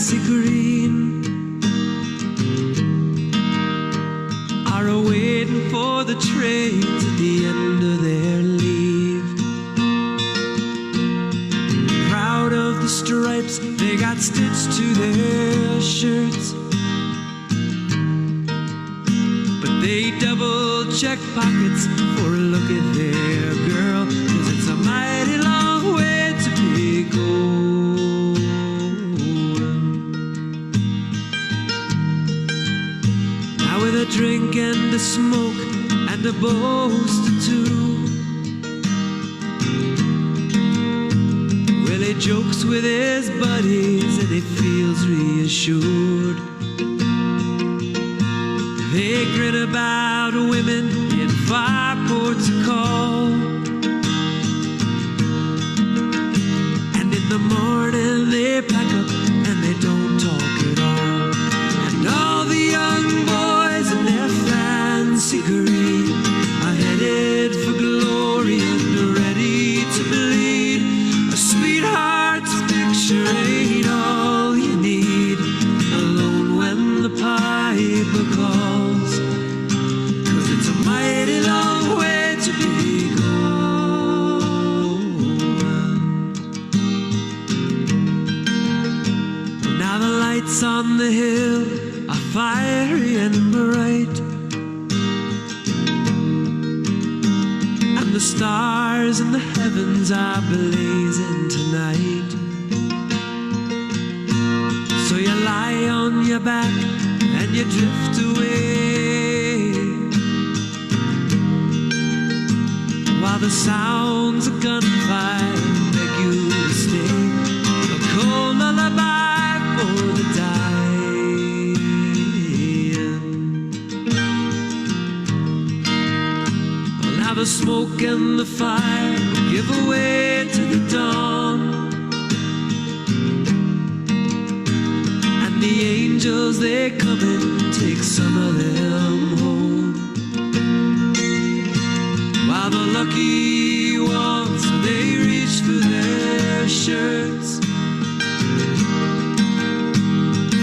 fancy green are waiting for the trains at the end of their leave. Proud of the stripes they got stitched to their shirts, but they double-check pockets for a look at their girl, 'cause it's a mighty long way to be going. Now with a drink and a smoke and a boast or two, well, he jokes with his buddies and he feels reassured. They grin about women in far ports of call, and in the morning they pack up and they don't talk at all. And all the young boys in their fancy green are headed for glory and are ready to bleed. A sweetheart's picture ain't all you need, alone when the piper calls, 'cause it's a mighty long way to be going. Now the lights on the hill are fiery and bright, and the stars in the heavens are blazing tonight. So you lie on your back and you drift away, while the sounds of gunfire beg you to stay. A cold lullaby for the dying. Well, now the smoke and the fire give way to the dawn, and the angels, they come and take some of them home, while the lucky ones, they reach for their shirts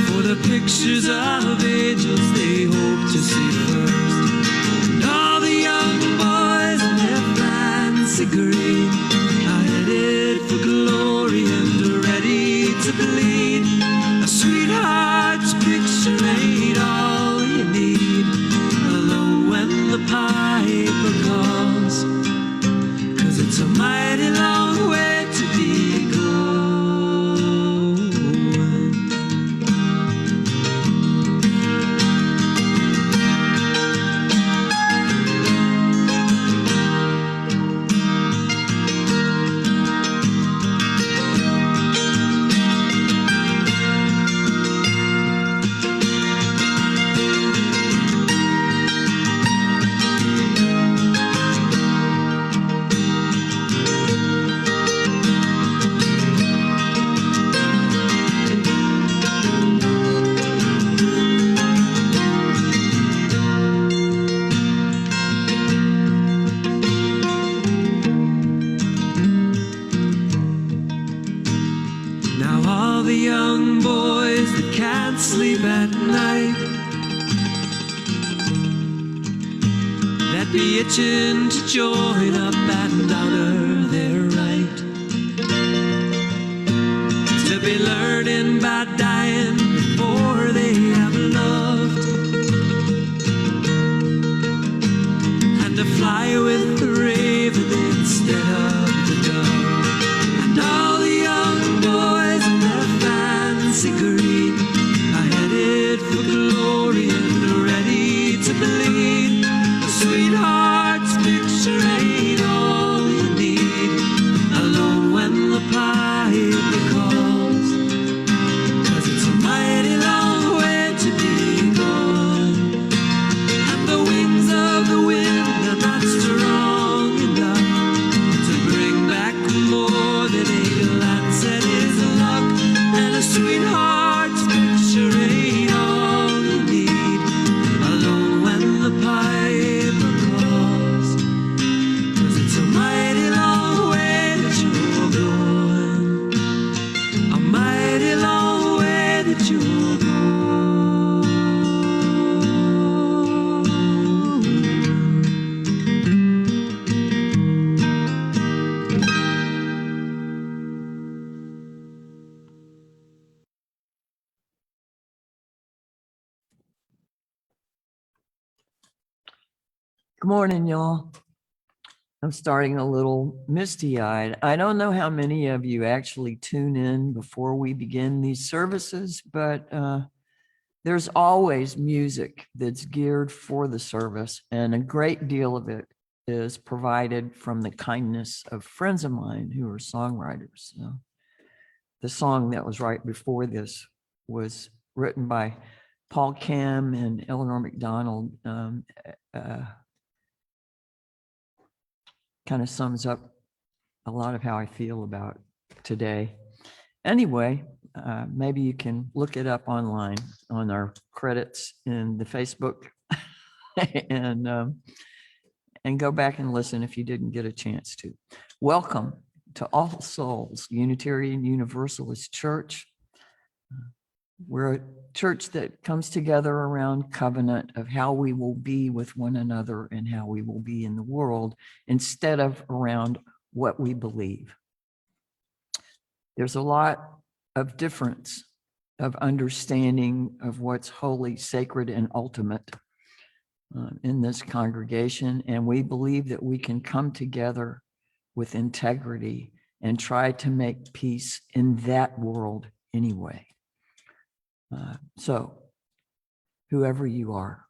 for the pictures of angels they hope to see first. And all the young boys in their fancy green are headed for glory and are ready to bleed. A sweetheart's picture ain't all you need, alone when the piper calls, 'cause it's a mighty long way to be going. Now all the young boys that can't sleep at night, that be itching to join up and honor their right to be learning about dying before they have loved, and to fly with the raven instead of the dove. And all the young boys in their fancy green are headed for glory and are ready to bleed. A sweetheart's picture ain't all you need, alone when the piper calls, 'cause it's a mighty long way to be gone. And the wings of the wind are not strong enough to bring back more than Eagle Lancet is luck, and a sweetheart's picture Good morning, y'all. I'm starting a little misty-eyed. I don't know how many of you actually tune in before we begin these services, but there's always music that's geared for the service, and a great deal of it is provided from the kindness of friends of mine who are songwriters. The song that was right before this was written by Paul Cam and Eleanor McDonald. Kind of sums up a lot of how I feel about today. Anyway, maybe you can look it up online on our credits in the Facebook and go back and listen if you didn't get a chance to. Welcome to All Souls Unitarian Universalist Church. We're a church that comes together around covenant of how we will be with one another and how we will be in the world instead of around what we believe. There's a lot of difference of understanding of what's holy, sacred, and ultimate in this congregation. And we believe that we can come together with integrity and try to make peace in that world anyway. So whoever you are,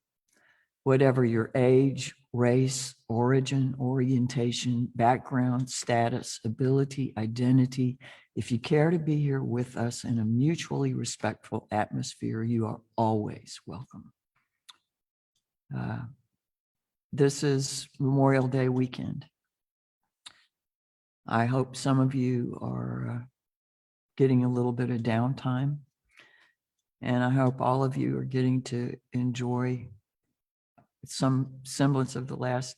whatever your age, race, origin, orientation, background, status, ability, identity, if you care to be here with us in a mutually respectful atmosphere, you are always welcome. This is Memorial Day weekend. I hope some of you are getting a little bit of downtime. And I hope all of you are getting to enjoy some semblance of the last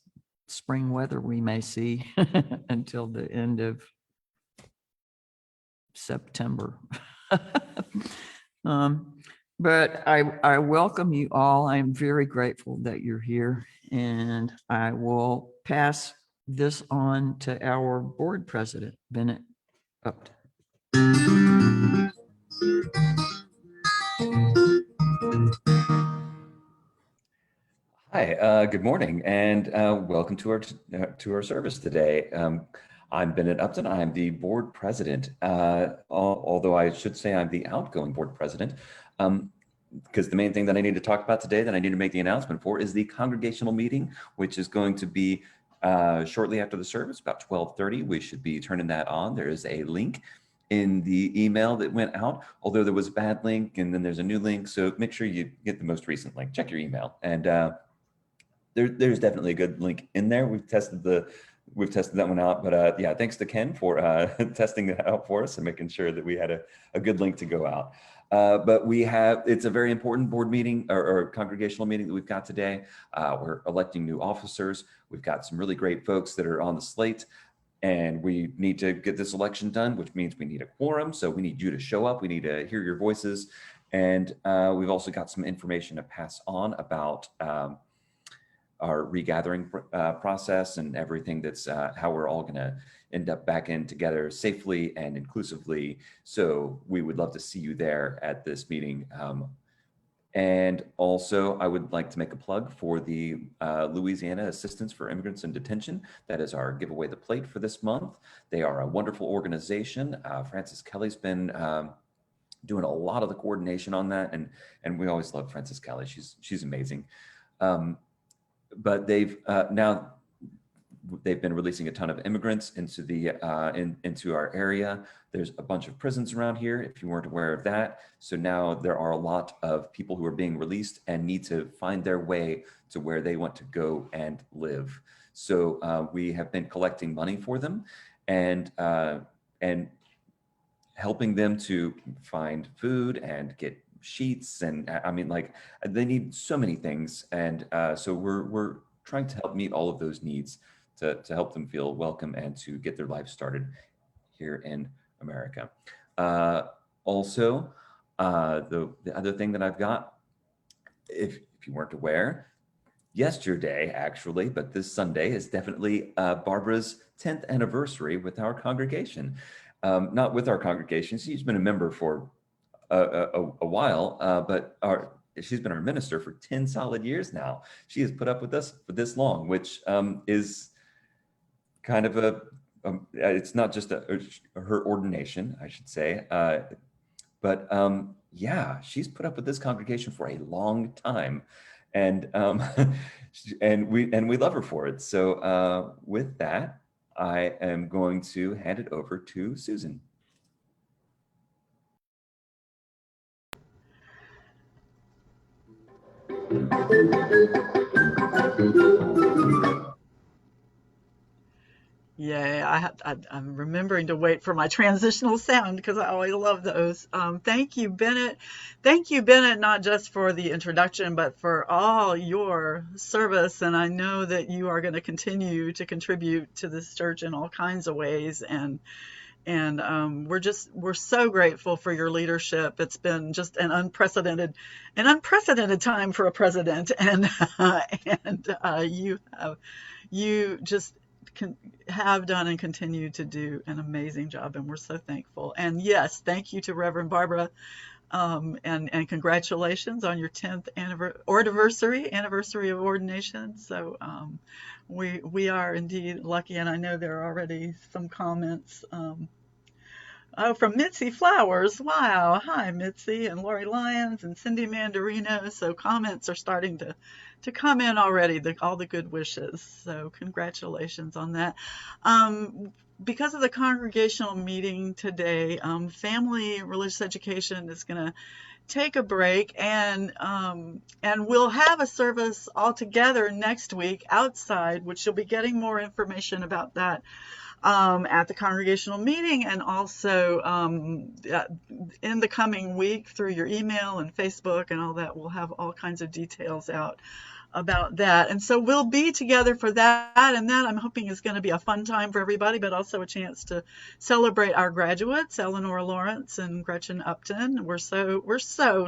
spring weather we may see until the end of September. But I welcome you all. I am very grateful that you're here, and I will pass this on to our board president, Bennett Upton. Hi, good morning, and welcome to our service today. I'm Bennett Upton. I'm the board president, although I should say I'm the outgoing board president, because the main thing that I need to talk about today that I need to make the announcement for is the congregational meeting, which is going to be shortly after the service, about 12:30. We should be turning that on. There is a link in the email that went out, although there was a bad link and then there's a new link. So make sure you get the most recent link. Check your email, and there's definitely a good link in there. We've tested that one out, but yeah, thanks to Ken for testing that out for us and making sure that we had a good link to go out. But it's a very important board meeting or congregational meeting that we've got today. We're electing new officers. We've got some really great folks that are on the slate, and we need to get this election done, which means we need a quorum. So we need you to show up. We need to hear your voices. And we've also got some information to pass on about our regathering process and everything that's how we're all going to end up back in together safely and inclusively. So we would love to see you there at this meeting. And also, I would like to make a plug for the Louisiana Assistance for Immigrants in Detention. That is our Give Away the Plate for this month. They are a wonderful organization. Francis Kelly's been doing a lot of the coordination on that, and we always love Francis Kelly. She's amazing. But they've been releasing a ton of immigrants into the into our area. There's a bunch of prisons around here, if you weren't aware of that. So now there are a lot of people who are being released and need to find their way to where they want to go and live. So we have been collecting money for them and helping them to find food and get sheets, and I mean, like, they need so many things, and so we're trying to help meet all of those needs to help them feel welcome and to get their life started here in America. Also, the other thing that I've got, if you weren't aware, yesterday actually, but this Sunday is definitely Barbara's 10th anniversary with our congregation. Not with our congregation, she's been a member for a while, but she's been our minister for 10 solid years now. She has put up with us for this long, which is kind of it's not just her ordination, I should say, but yeah, she's put up with this congregation for a long time, and and we love her for it. So with that, I am going to hand it over to Susan. Yay, I'm remembering to wait for my transitional sound because I always love those. Thank you, Bennett. Thank you, Bennett, not just for the introduction, but for all your service. And I know that you are going to continue to contribute to this church in all kinds of ways. And we're so grateful for your leadership. It's been just an unprecedented time for a president. And you just have done and continue to do an amazing job, and we're so thankful. And yes, thank you to Reverend Barbara, and congratulations on your 10th anniversary of ordination. So we are indeed lucky, and I know there are already some comments. From Mitzi Flowers. Wow. Hi, Mitzi, and Lori Lyons and Cindy Mandarino. So comments are starting to come in already, all the good wishes. So congratulations on that. Because of the congregational meeting today, family religious education is going to take a break, and we'll have a service all together next week outside, which you'll be getting more information about that at the congregational meeting, and also in the coming week through your email and Facebook and all that. We'll have all kinds of details out about that. And so we'll be together for that, and that I'm hoping is going to be a fun time for everybody, but also a chance to celebrate our graduates, Eleanor Lawrence and Gretchen Upton. We're so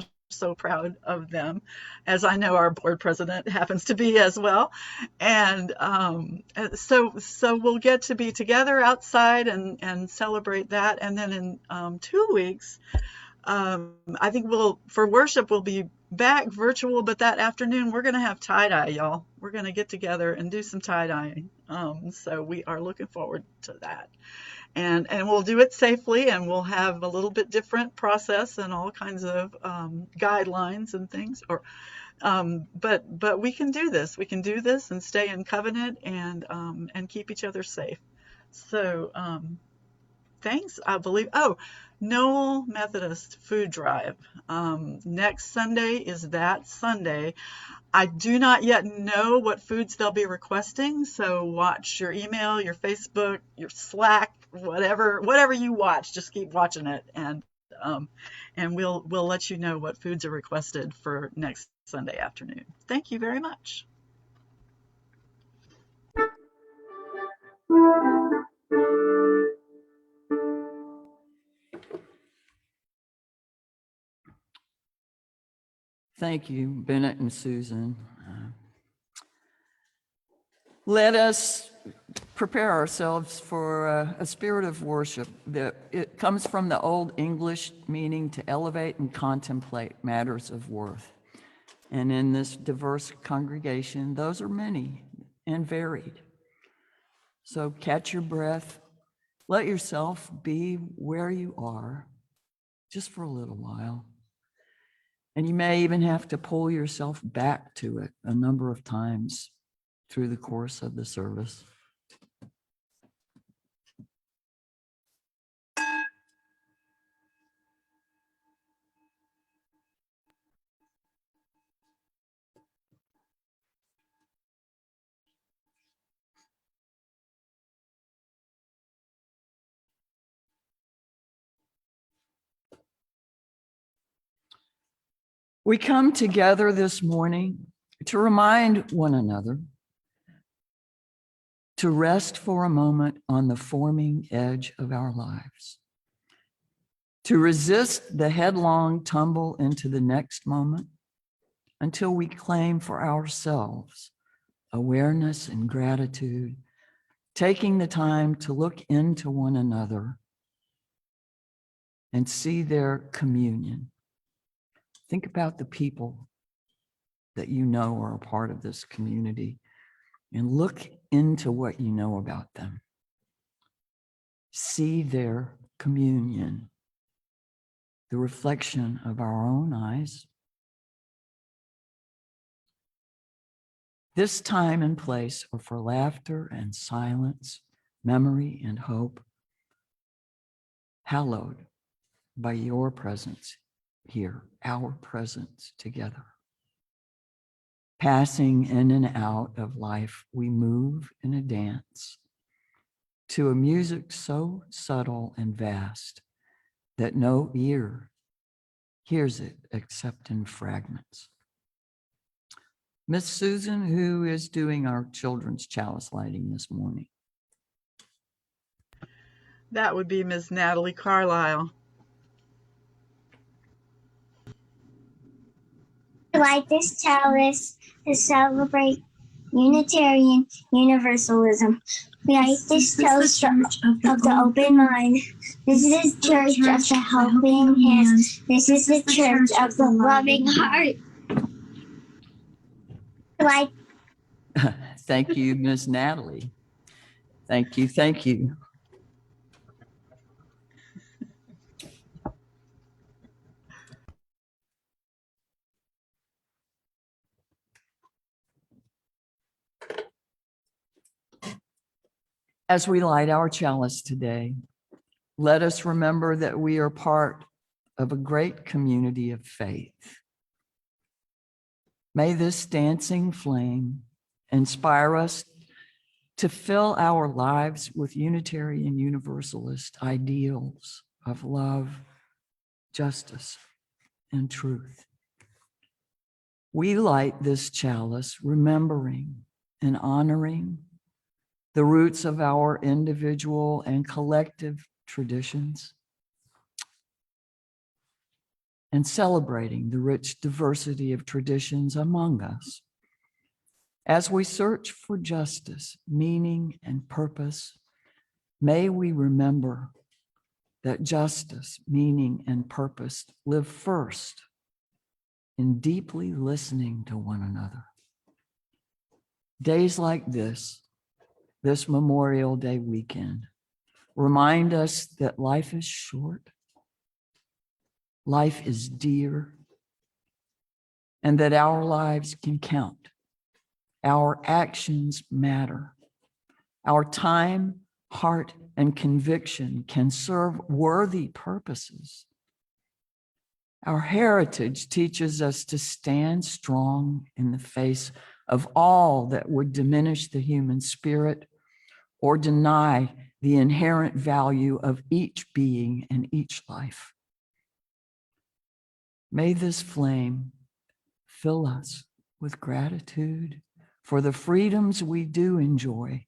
proud of them, as I know our board president happens to be as well. And so we'll get to be together outside and celebrate that. And then in 2 weeks, I think for worship, we'll be back virtual, but that afternoon we're going to have tie-dye, y'all. We're going to get together and do some tie-dyeing. So we are looking forward to that. And we'll do it safely, and we'll have a little bit different process and all kinds of guidelines and things. But we can do this. We can do this and stay in covenant and keep each other safe. So thanks. I believe. Oh, Noel Methodist Food Drive. Next Sunday is that Sunday. I do not yet know what foods they'll be requesting, so watch your email, your Facebook, your Slack, whatever you watch. Just keep watching it, and we'll let you know what foods are requested for next Sunday afternoon. Thank you very much. Thank you, Bennett and Susan. Let us prepare ourselves for a spirit of worship. It comes from the Old English meaning to elevate and contemplate matters of worth. And in this diverse congregation, those are many and varied. So catch your breath. Let yourself be where you are just for a little while. And you may even have to pull yourself back to it a number of times through the course of the service. We come together this morning to remind one another to rest for a moment on the forming edge of our lives, to resist the headlong tumble into the next moment until we claim for ourselves awareness and gratitude, taking the time to look into one another and see their communion. Think about the people that you know are a part of this community and look into what you know about them. See their communion, the reflection of our own eyes. This time and place are for laughter and silence, memory and hope, hallowed by your presence here, our presence together. Passing in and out of life, we move in a dance to a music so subtle and vast that no ear hears it except in fragments. Miss Susan, who is doing our children's chalice lighting this morning? That would be Ms. Natalie Carlisle. Light this chalice to celebrate Unitarian Universalism. We light this toast of the open mind. This is the church of the helping hands. This is the church of the loving heart. Light. Thank you, Ms. Natalie. Thank you, thank you. As we light our chalice today, let us remember that we are part of a great community of faith. May this dancing flame inspire us to fill our lives with Unitarian Universalist ideals of love, justice, and truth. We light this chalice remembering and honoring the roots of our individual and collective traditions, and celebrating the rich diversity of traditions among us. As we search for justice, meaning, and purpose, may we remember that justice, meaning, and purpose live first in deeply listening to one another. Days like this Memorial Day weekend, remind us that life is short, life is dear, and that our lives can count. Our actions matter. Our time, heart, and conviction can serve worthy purposes. Our heritage teaches us to stand strong in the face of all that would diminish the human spirit or deny the inherent value of each being and each life. May this flame fill us with gratitude for the freedoms we do enjoy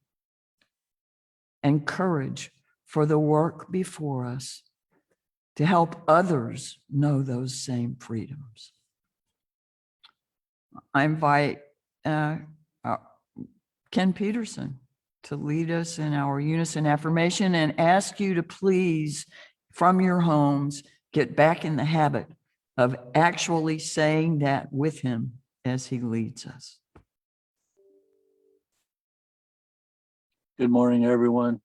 and courage for the work before us to help others know those same freedoms. I invite Ken Peterson to lead us in our unison affirmation and ask you to please, from your homes, get back in the habit of actually saying that with him as he leads us. Good morning, everyone.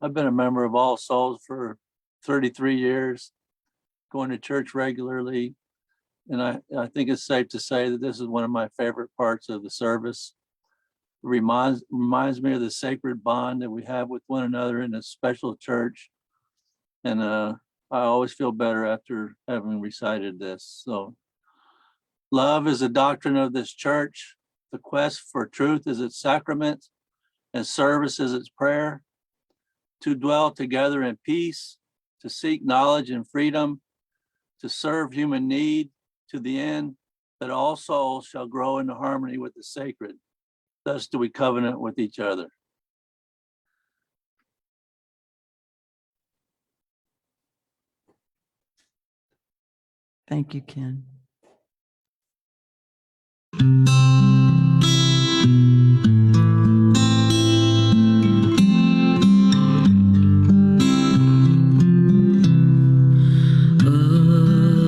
I've been a member of All Souls for 33 years, going to church regularly, and I think it's safe to say that this is one of my favorite parts of the service. It reminds me of the sacred bond that we have with one another in a special church, and I always feel better after having recited this. So, love is a doctrine of this church. The quest for truth is its sacrament, and service is its prayer. To dwell together in peace, to seek knowledge and freedom, to serve human need to the end that all souls shall grow into harmony with the sacred. Thus do we covenant with each other. Thank you, Ken.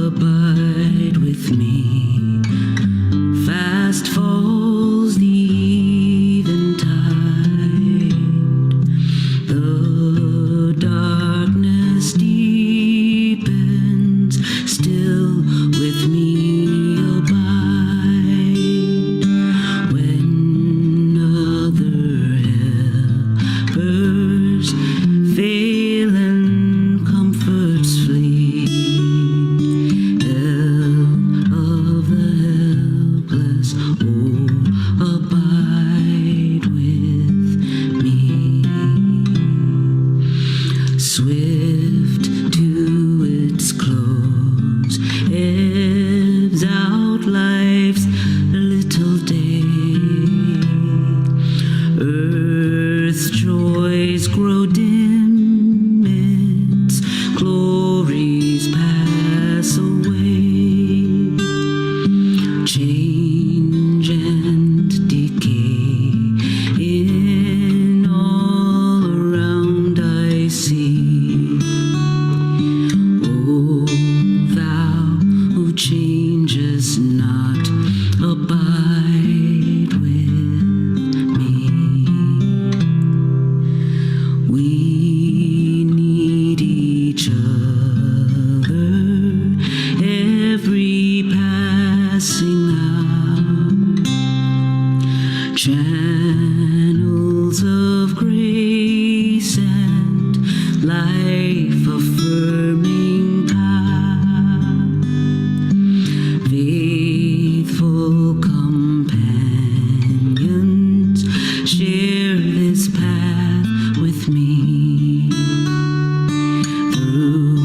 Abide with me lives out life's little day. Earth's joys grow dim, its glories pass away. Change and decay in all around I see. O thou who changes not, abide with me. We need each other every passing hour. Channels of grace and life affirming power. Faithful companions, share this path with me. Through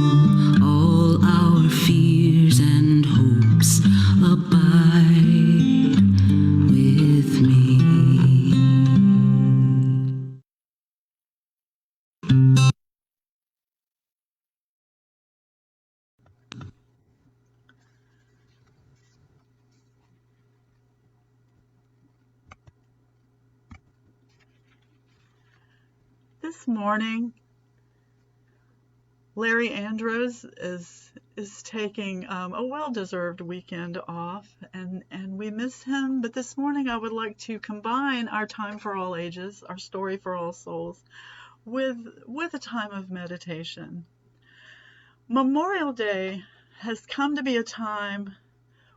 all our fears and hopes, abide with me. This morning, Larry Andrews is taking a well-deserved weekend off, and we miss him. But this morning, I would like to combine our time for all ages, our story for all souls, with a time of meditation. Memorial Day has come to be a time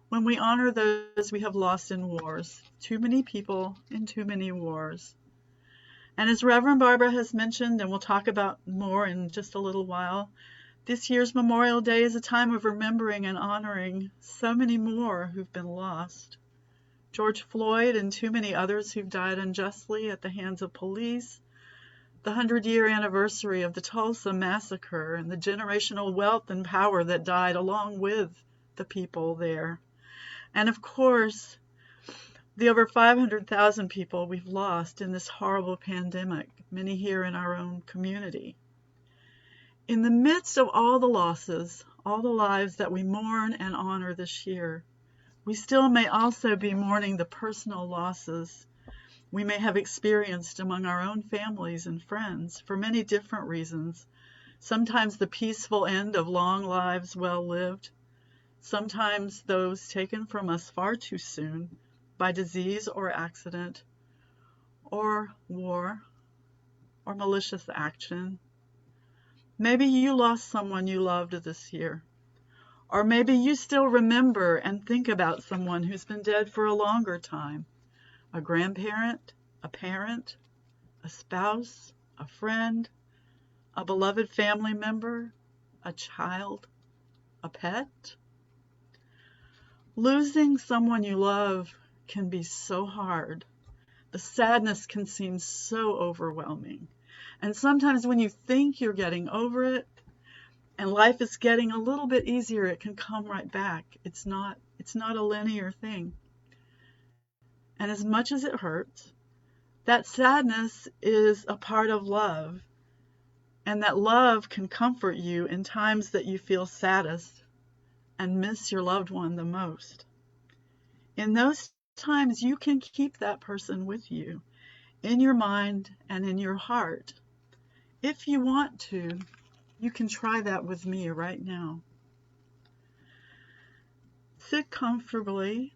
when we honor those we have lost in wars. Too many people in too many wars. And as Reverend Barbara has mentioned, and we'll talk about more in just a little while, this year's Memorial Day is a time of remembering and honoring so many more who've been lost. George Floyd and too many others who've died unjustly at the hands of police, the 100-year anniversary of the Tulsa Massacre and the generational wealth and power that died along with the people there. And of course, the over 500,000 people we've lost in this horrible pandemic, many here in our own community. In the midst of all the losses, all the lives that we mourn and honor this year, we still may also be mourning the personal losses we may have experienced among our own families and friends for many different reasons. Sometimes the peaceful end of long lives well lived, sometimes those taken from us far too soon by disease or accident, or war, or malicious action. Maybe you lost someone you loved this year, or maybe you still remember and think about someone who's been dead for a longer time, a grandparent, a parent, a spouse, a friend, a beloved family member, a child, a pet. Losing someone you love can be so hard. The sadness can seem so overwhelming. And sometimes when you think you're getting over it and life is getting a little bit easier, it can come right back. It's not a linear thing. And as much as it hurts, that sadness is a part of love. And that love can comfort you in times that you feel saddest and miss your loved one the most. In those times, you can keep that person with you in your mind and in your heart. If you want to, you can try that with me right now. Sit comfortably.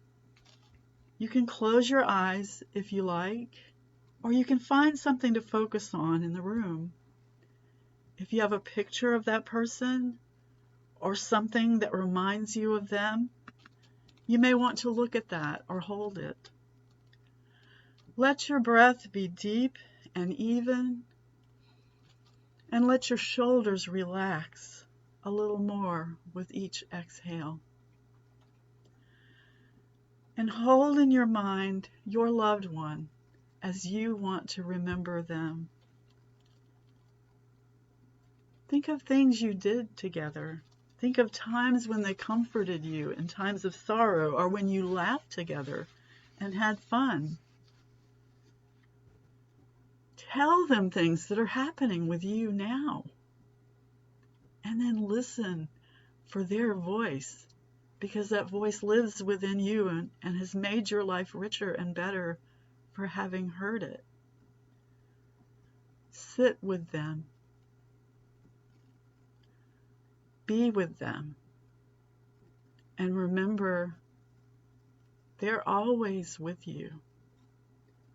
You can close your eyes if you like, or you can find something to focus on in the room. If you have a picture of that person or something that reminds you of them, you may want to look at that or hold it. Let your breath be deep and even, and let your shoulders relax a little more with each exhale. And hold in your mind your loved one as you want to remember them. Think of things you did together Think of times when they comforted you in times of sorrow, or when you laughed together and had fun. Tell them things that are happening with you now. And then listen for their voice, because that voice lives within you and has made your life richer and better for having heard it. Sit with them. Be with them. And remember, they're always with you.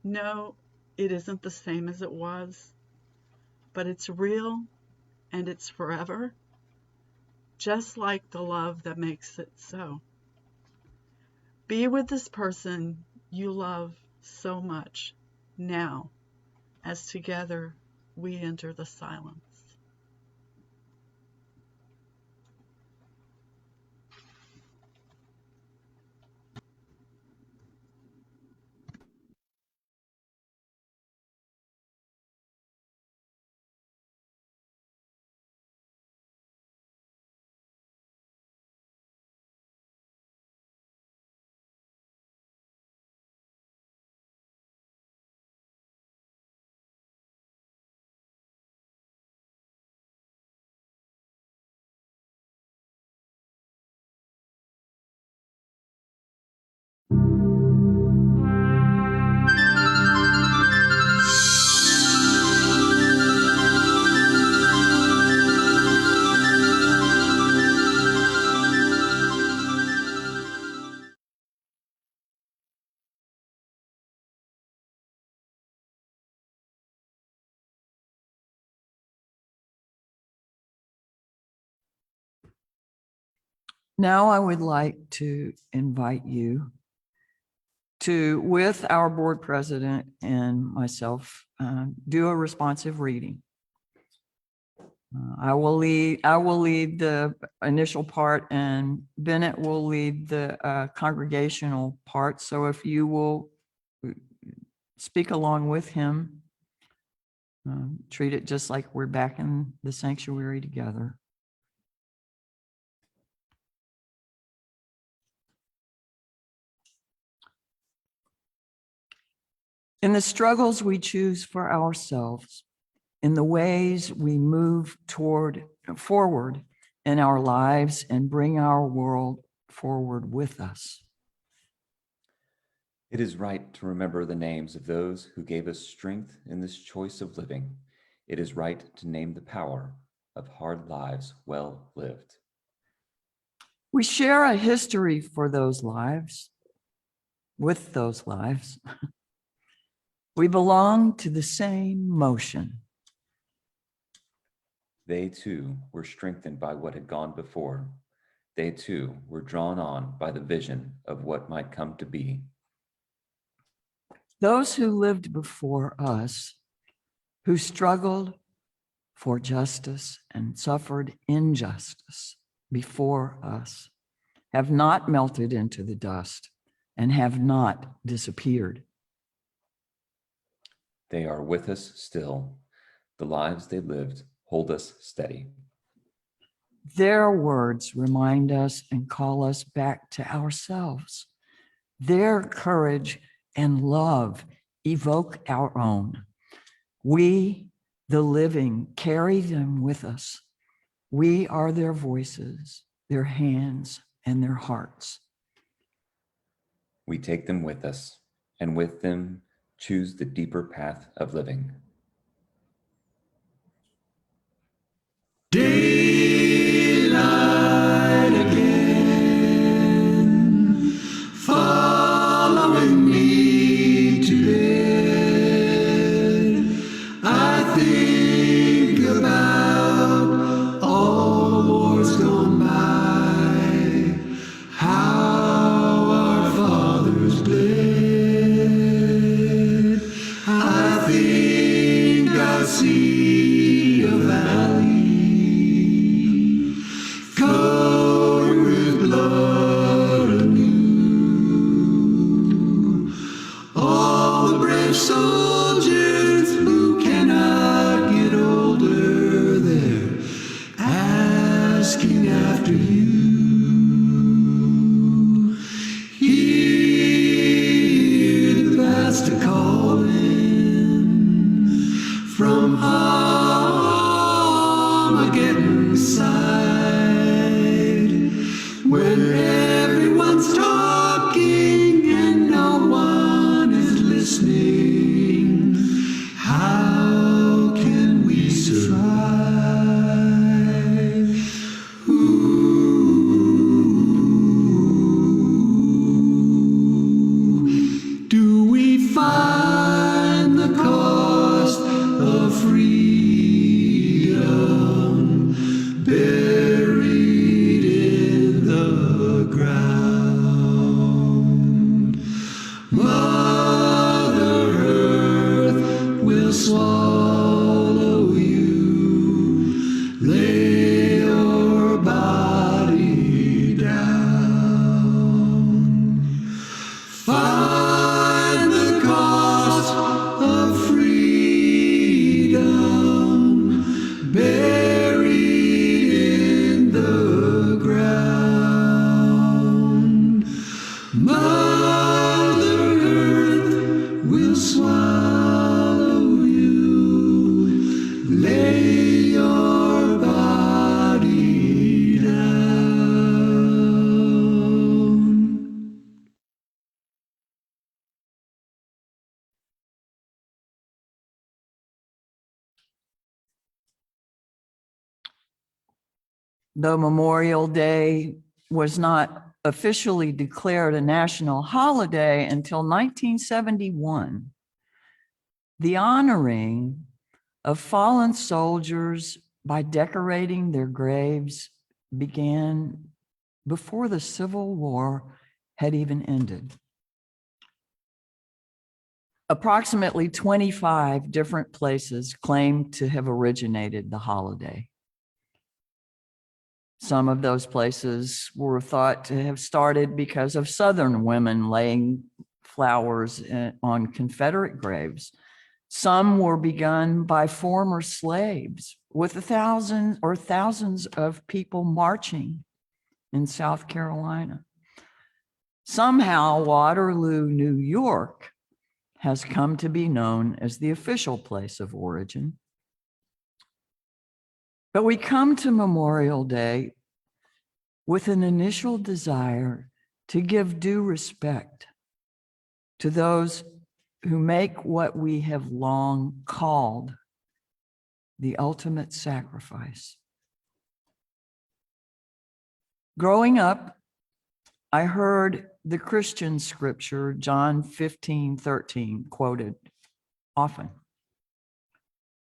No, it isn't the same as it was, but it's real and it's forever, just like the love that makes it so. Be with this person you love so much now, as together we enter the silence. Now I would like to invite you to, with our board president and myself, do a responsive reading. I will lead the initial part, and Bennett will lead the congregational part. So if you will speak along with him, treat it just like we're back in the sanctuary together. In the struggles we choose for ourselves, in the ways we move forward in our lives and bring our world forward with us. It is right to remember the names of those who gave us strength in this choice of living. It is right to name the power of hard lives well lived. We share a history for those lives, with those lives. We belong to the same motion. They too were strengthened by what had gone before. They too were drawn on by the vision of what might come to be. Those who lived before us, who struggled for justice and suffered injustice before us, have not melted into the dust and have not disappeared. They are with us still. The lives they lived hold us steady. Their words remind us and call us back to ourselves. Their courage and love evoke our own. We, the living, carry them with us. We are their voices, their hands, and their hearts. We take them with us, and with them choose the deeper path of living. Daylight again, following me to bed. I think about all wars gone by, how our fathers bled. I think I see a valley. Go Though Memorial Day was not officially declared a national holiday until 1971, the honoring of fallen soldiers by decorating their graves began before the Civil War had even ended. Approximately 25 different places claim to have originated the holiday. Some of those places were thought to have started because of Southern women laying flowers on Confederate graves. Some were begun by former slaves, with thousands of people marching in South Carolina. Somehow, Waterloo, New York, has come to be known as the official place of origin. But we come to Memorial Day with an initial desire to give due respect to those who make what we have long called the ultimate sacrifice. Growing up, I heard the Christian scripture, John 15:13, quoted often.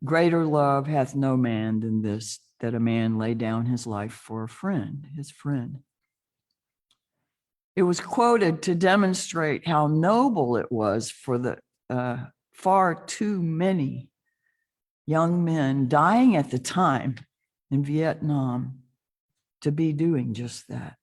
Greater love hath no man than this, that a man lay down his life for a friend, his friend. It was quoted to demonstrate how noble it was for the far too many young men dying at the time in Vietnam to be doing just that.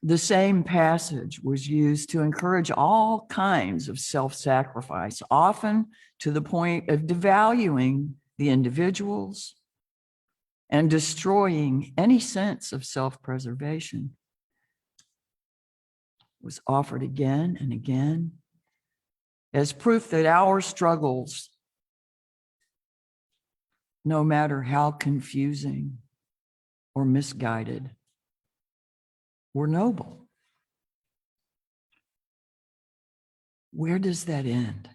The same passage was used to encourage all kinds of self-sacrifice, often to the point of devaluing the individuals and destroying any sense of self-preservation. It was offered again and again as proof that our struggles, no matter how confusing or misguided, were noble. Where does that end?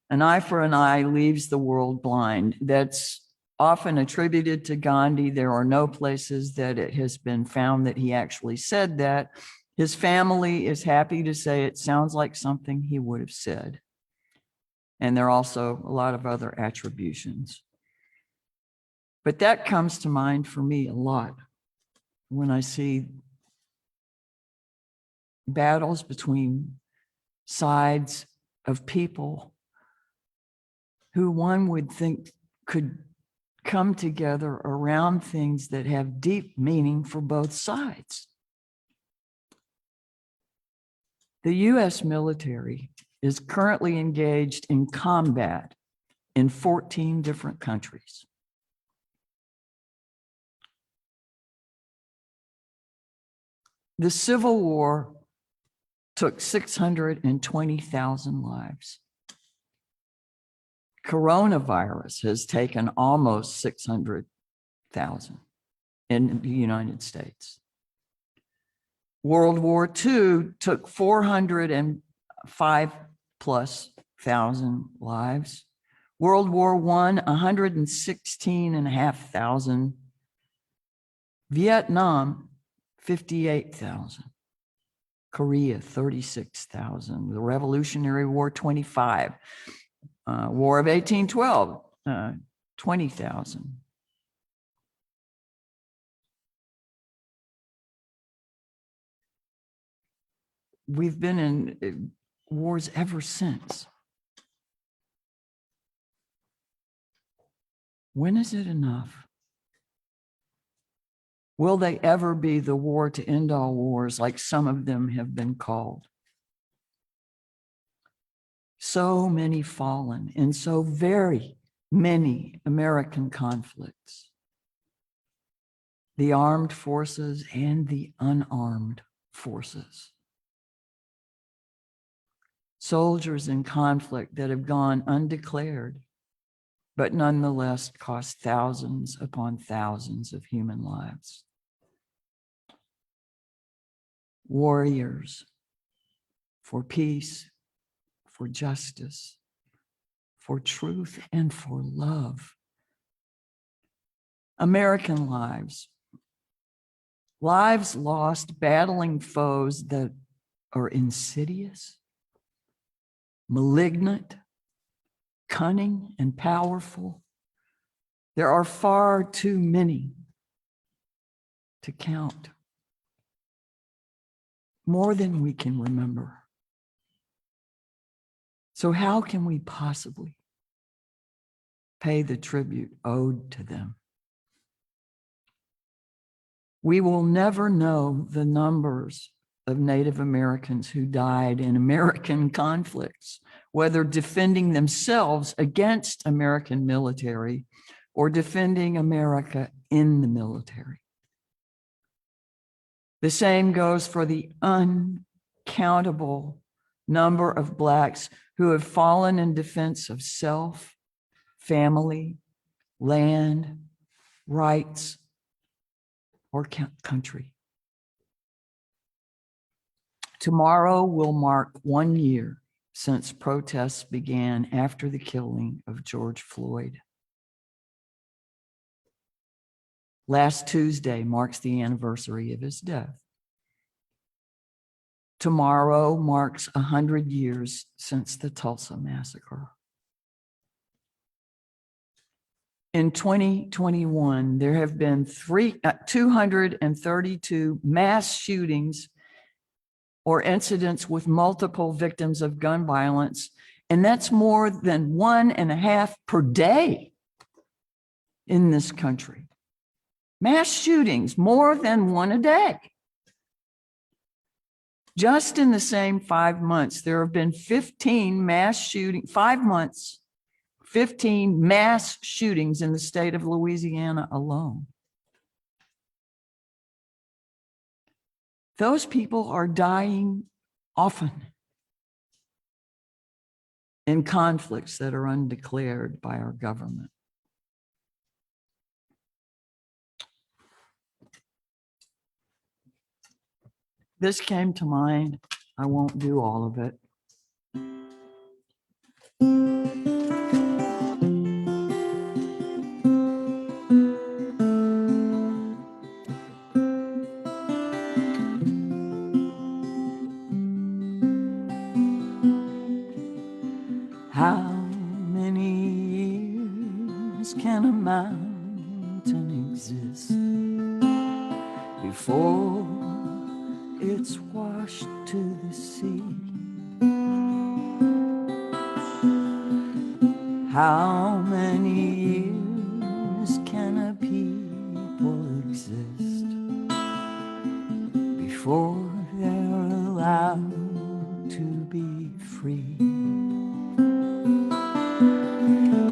An eye for an eye leaves the world blind. That's often attributed to Gandhi. There are no places that it has been found that he actually said that. His family is happy to say it sounds like something he would have said. And there are also a lot of other attributions. But that comes to mind for me a lot when I see battles between sides of people who one would think could come together around things that have deep meaning for both sides. The US military is currently engaged in combat in 14 different countries. The Civil War took 620,000 lives. Coronavirus has taken almost 600,000 in the United States. World War II took 405 plus thousand lives. World War I, 116,500. Vietnam, 58,000. Korea, 36,000. The Revolutionary War, 25. War of 1812, 20,000. We've been in wars ever since. When is it enough? Will they ever be the war to end all wars like some of them have been called? So many fallen in so very many American conflicts. The armed forces and the unarmed forces. Soldiers in conflict that have gone undeclared, but nonetheless cost thousands upon thousands of human lives. Warriors for peace, for justice, for truth, and for love. American lives. Lives lost battling foes that are insidious, malignant, cunning, and powerful. There are far too many to count, more than we can remember. So how can we possibly pay the tribute owed to them? We will never know the numbers of Native Americans who died in American conflicts, whether defending themselves against American military or defending America in the military. The same goes for the uncountable number of Blacks who have fallen in defense of self, family, land, rights, or country. Tomorrow will mark 1 year since protests began after the killing of George Floyd. Last Tuesday marks the anniversary of his death. Tomorrow marks 100 years since the Tulsa Massacre. In 2021, there have been 232 mass shootings or incidents with multiple victims of gun violence, and that's more than 1.5 per day in this country. Mass shootings, more than one a day. Just in the same 5 months, there have been 15 mass shootings, 5 months, 15 mass shootings in the state of Louisiana alone. Those people are dying often in conflicts that are undeclared by our government. This came to mind. I won't do all of it. How many years can a mountain exist before it's washed to the sea? How many years can a people exist before they're allowed to be free?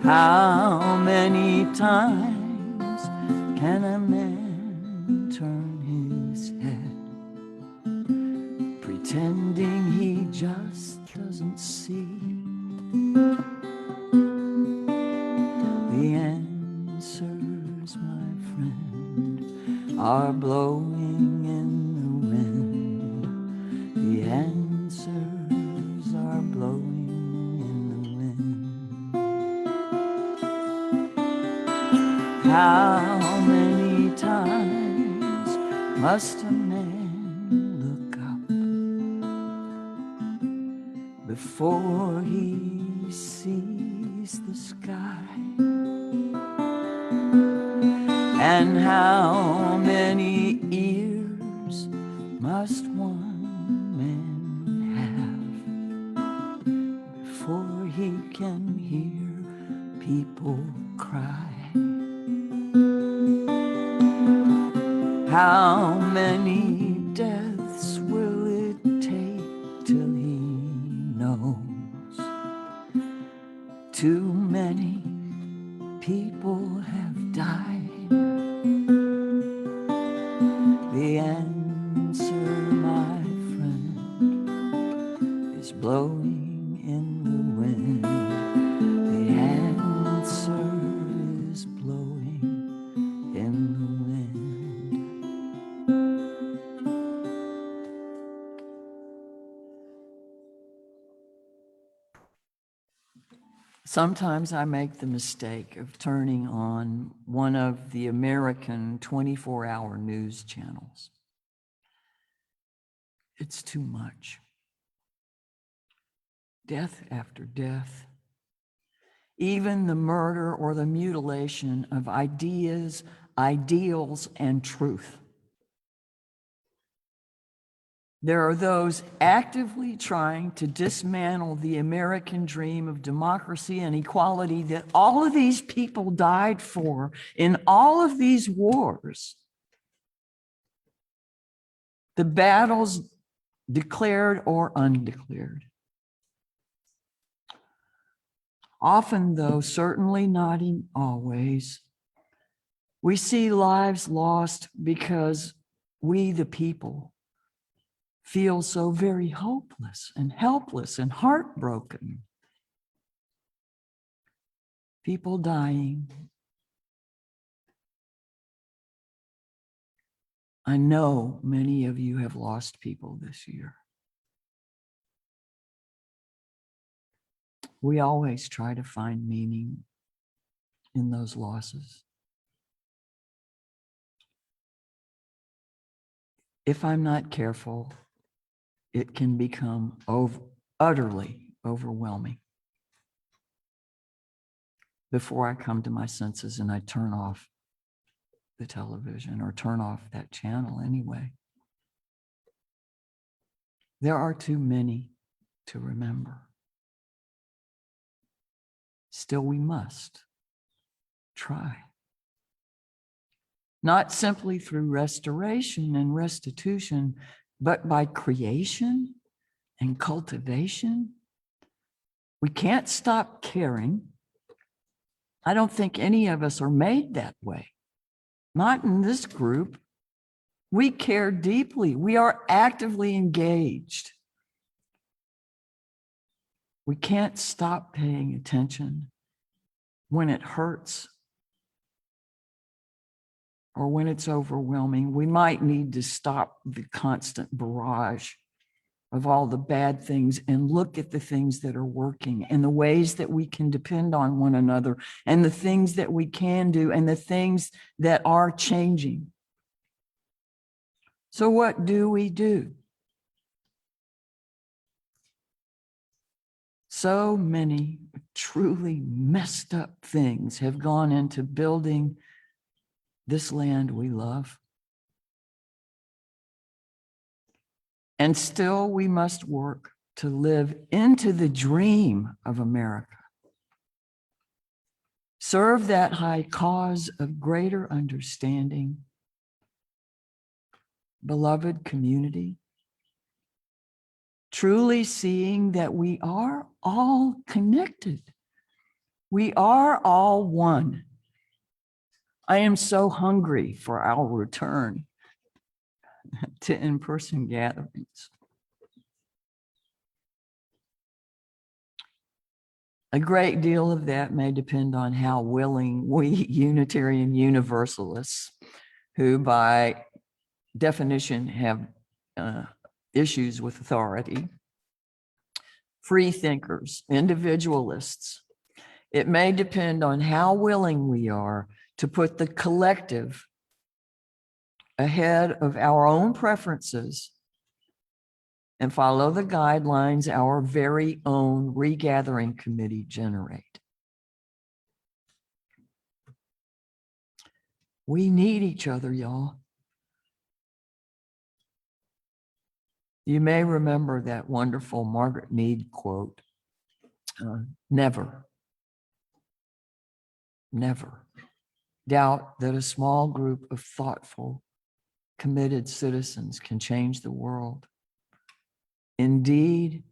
How many times can a man turn his head, pretending he just doesn't see? The answers, my friend, are blowing in the wind. The answers are blowing in the wind. How many times must a man look up before he sees the sky? And how many ears must one man have before he can hear people cry? How many deaths will it take till he knows? Too many people have died. The answer, my friend, is blowing in the wind. The answer is blowing in the wind. Sometimes I make the mistake of turning on one of the American 24-hour news channels. It's too much. Death after death. Even the murder or the mutilation of ideas, ideals, and truth. There are those actively trying to dismantle the American dream of democracy and equality that all of these people died for in all of these wars. The battles declared or undeclared. Often, though, certainly not always, we see lives lost because we, the people, feel so very hopeless and helpless and heartbroken. People dying. I know many of you have lost people this year. We always try to find meaning in those losses. If I'm not careful, it can become utterly overwhelming before I come to my senses and I turn off the television or turn off that channel anyway. There are too many to remember. Still, we must try. Not simply through restoration and restitution, but by creation and cultivation. We can't stop caring. I don't think any of us are made that way. Not in this group. We care deeply. We are actively engaged. We can't stop paying attention when it hurts or when it's overwhelming. We might need to stop the constant barrage of all the bad things and look at the things that are working and the ways that we can depend on one another and the things that we can do and the things that are changing. So what do we do? So many truly messed up things have gone into building this land we love. And still we must work to live into the dream of America. Serve that high cause of greater understanding, beloved community, truly seeing that we are all connected. We are all one. I am so hungry for our return to in-person gatherings. A great deal of that may depend on how willing we Unitarian Universalists, who by definition have issues with authority, free thinkers, individualists, it may depend on how willing we are to put the collective ahead of our own preferences and follow the guidelines our very own regathering committee generate. We need each other, y'all. You may remember that wonderful Margaret Mead quote, never doubt that a small group of thoughtful, committed citizens can change the world. Indeed,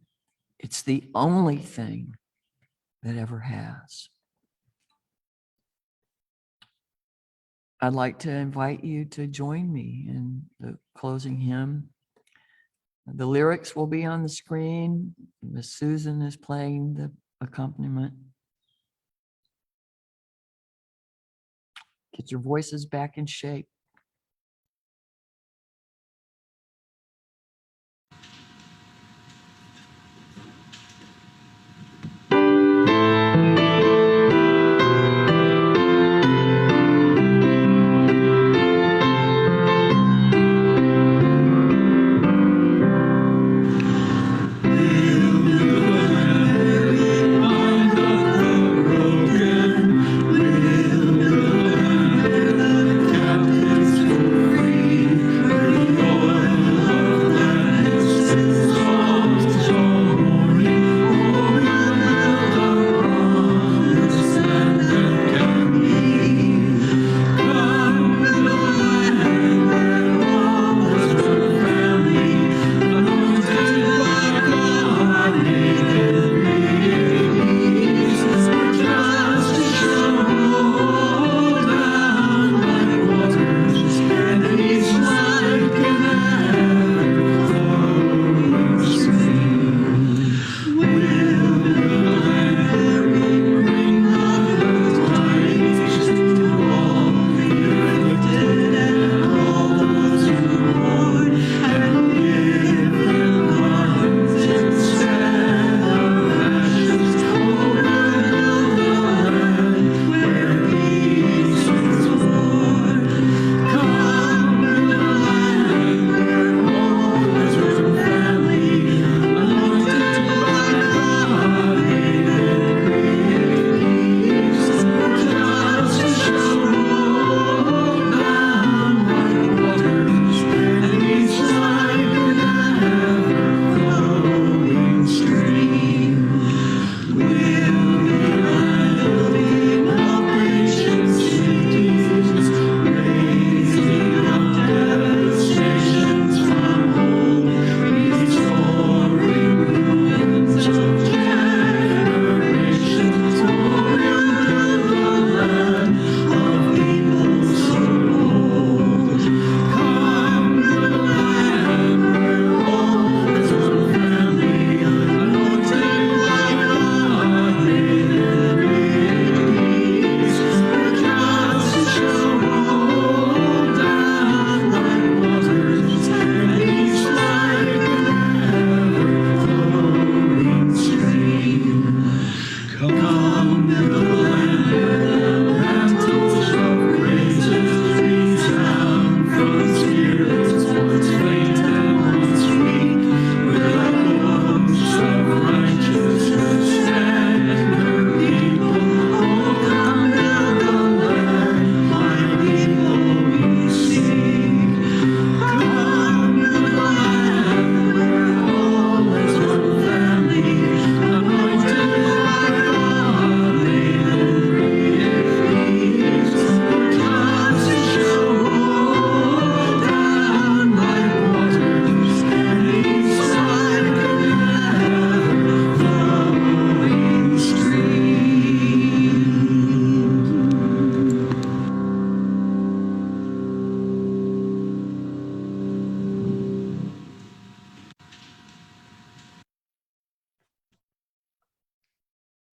it's the only thing that ever has. I'd like to invite you to join me in the closing hymn. The lyrics will be on the screen. Miss Susan is playing the accompaniment. Get your voices back in shape.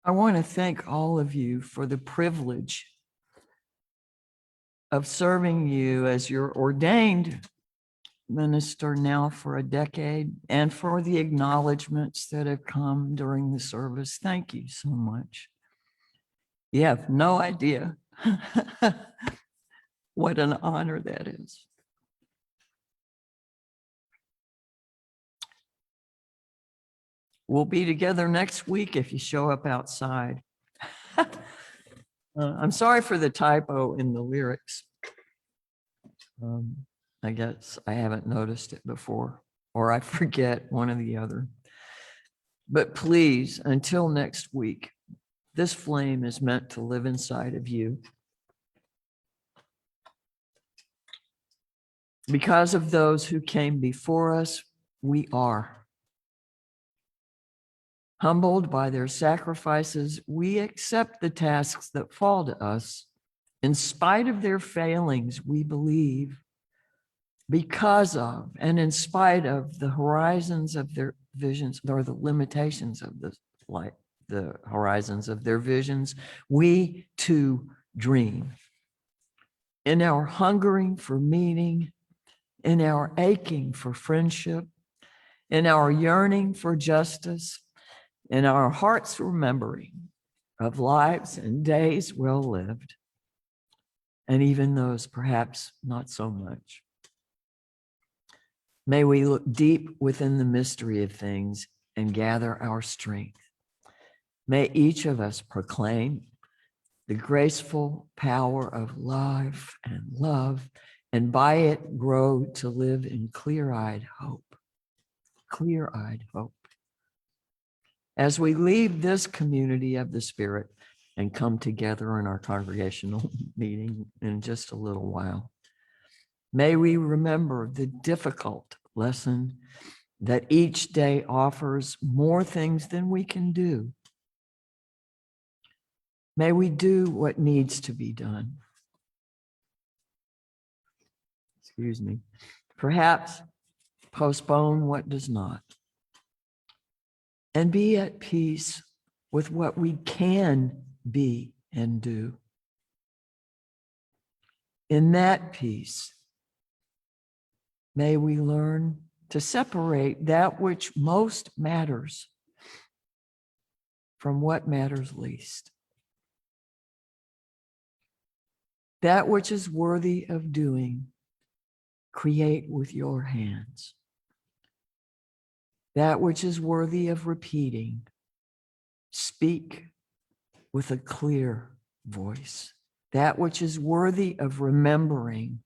I want to thank all of you for the privilege of serving you as your ordained minister now for a decade, and for the acknowledgments that have come during the service. Thank you so much. You have no idea what an honor that is. We'll be together next week if you show up outside. I'm sorry for the typo in the lyrics. I guess I haven't noticed it before, or I forget, one or the other. But please, until next week, this flame is meant to live inside of you. Because of those who came before us, we are. Humbled by their sacrifices, we accept the tasks that fall to us. In spite of their failings, we believe. Because of and in spite of the horizons of their visions, or the limitations of the horizons of their visions, we too dream. In our hungering for meaning, in our aching for friendship, in our yearning for justice, in our hearts remembering of lives and days well lived, and even those perhaps not so much. May we look deep within the mystery of things and gather our strength. May each of us proclaim the graceful power of life and love, and by it grow to live in clear-eyed hope. Clear-eyed hope. As we leave this community of the Spirit and come together in our congregational meeting in just a little while, may we remember the difficult lesson that each day offers more things than we can do. May we do what needs to be done. Excuse me. Perhaps postpone what does not. And be at peace with what we can be and do. In that peace, may we learn to separate that which most matters from what matters least. That which is worthy of doing, create with your hands. That which is worthy of repeating, speak with a clear voice. That which is worthy of remembering,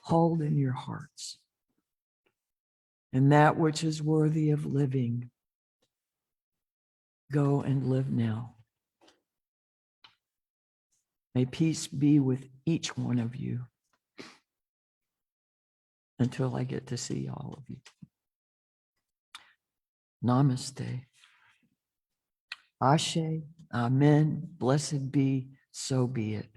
hold in your hearts. And that which is worthy of living, go and live now. May peace be with each one of you until I get to see all of you. Namaste. Ashe, amen, blessed be, so be it.